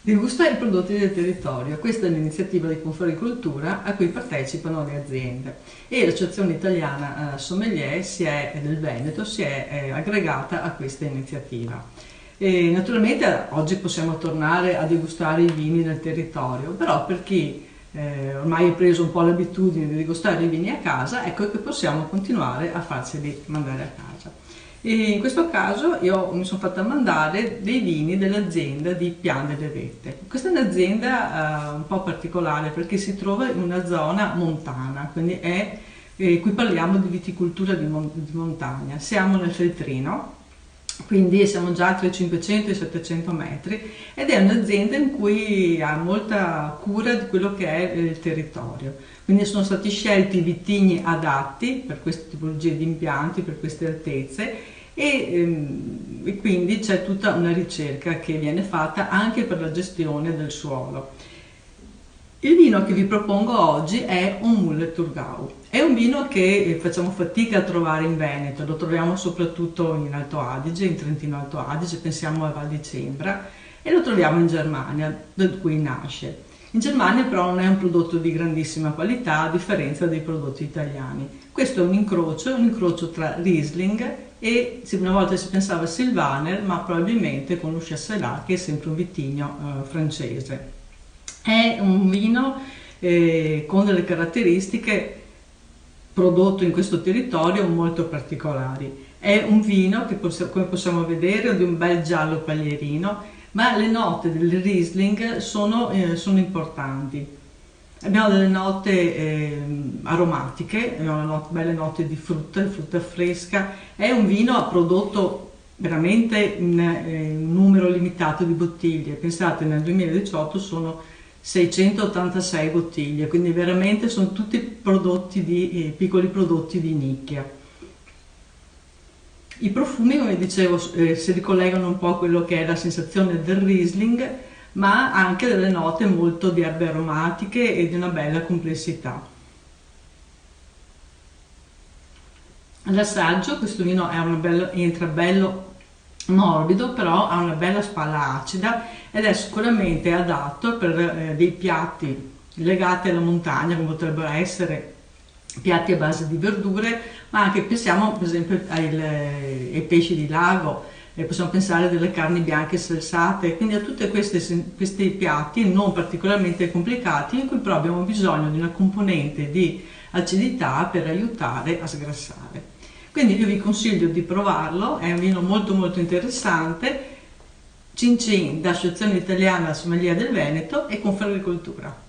Degusta i prodotti del territorio. Questa è l'iniziativa di Confagricoltura a cui partecipano le aziende e l'Associazione Italiana Sommelier del Veneto si è aggregata a questa iniziativa. E naturalmente oggi possiamo tornare a degustare i vini del territorio, però per chi ormai ha preso un po' l'abitudine di degustare i vini a casa, ecco che possiamo continuare a farceli mandare a casa. E in questo caso io mi sono fatta mandare dei vini dell'azienda di Pian delle Vette. Questa è un'azienda un po' particolare perché si trova in una zona montana, quindi qui parliamo di viticoltura di montagna. Siamo nel Feltrino, quindi siamo già tra i 500 e i 700 metri ed è un'azienda in cui ha molta cura di quello che è il territorio. Quindi sono stati scelti i vitigni adatti per queste tipologie di impianti, per queste altezze e quindi c'è tutta una ricerca che viene fatta anche per la gestione del suolo. Il vino che vi propongo oggi è un Muller Thurgau. È un vino che facciamo fatica a trovare in Veneto, lo troviamo soprattutto in Alto Adige, in Trentino Alto Adige, pensiamo a Val di Cembra, e lo troviamo in Germania, da cui nasce. In Germania però non è un prodotto di grandissima qualità, a differenza dei prodotti italiani. Questo è un incrocio tra Riesling e una volta si pensava Sylvaner, ma probabilmente con lo Chasselas, che è sempre un vitigno francese. È un vino con delle caratteristiche prodotto in questo territorio molto particolari. È un vino che, come possiamo vedere, è di un bel giallo paglierino, ma le note del Riesling sono importanti. Abbiamo delle note aromatiche, abbiamo belle note di frutta fresca. È un vino prodotto veramente in un numero limitato di bottiglie. Pensate, nel 2018 sono 686 bottiglie, quindi veramente sono tutti piccoli prodotti di nicchia. I profumi, come dicevo, si ricollegano un po' a quello che è la sensazione del Riesling, ma anche delle note molto di erbe aromatiche e di una bella complessità. All'assaggio questo vino entra bello morbido, però ha una bella spalla acida ed è sicuramente adatto per dei piatti legati alla montagna, come potrebbero essere piatti a base di verdure, ma anche pensiamo per esempio ai pesci di lago, possiamo pensare a delle carni bianche salsate, quindi a tutti questi piatti non particolarmente complicati in cui però abbiamo bisogno di una componente di acidità per aiutare a sgrassare. Quindi io vi consiglio di provarlo, è un vino molto molto interessante. Cin Cin, da Associazione Italiana Sommelier del Veneto e Confagricoltura.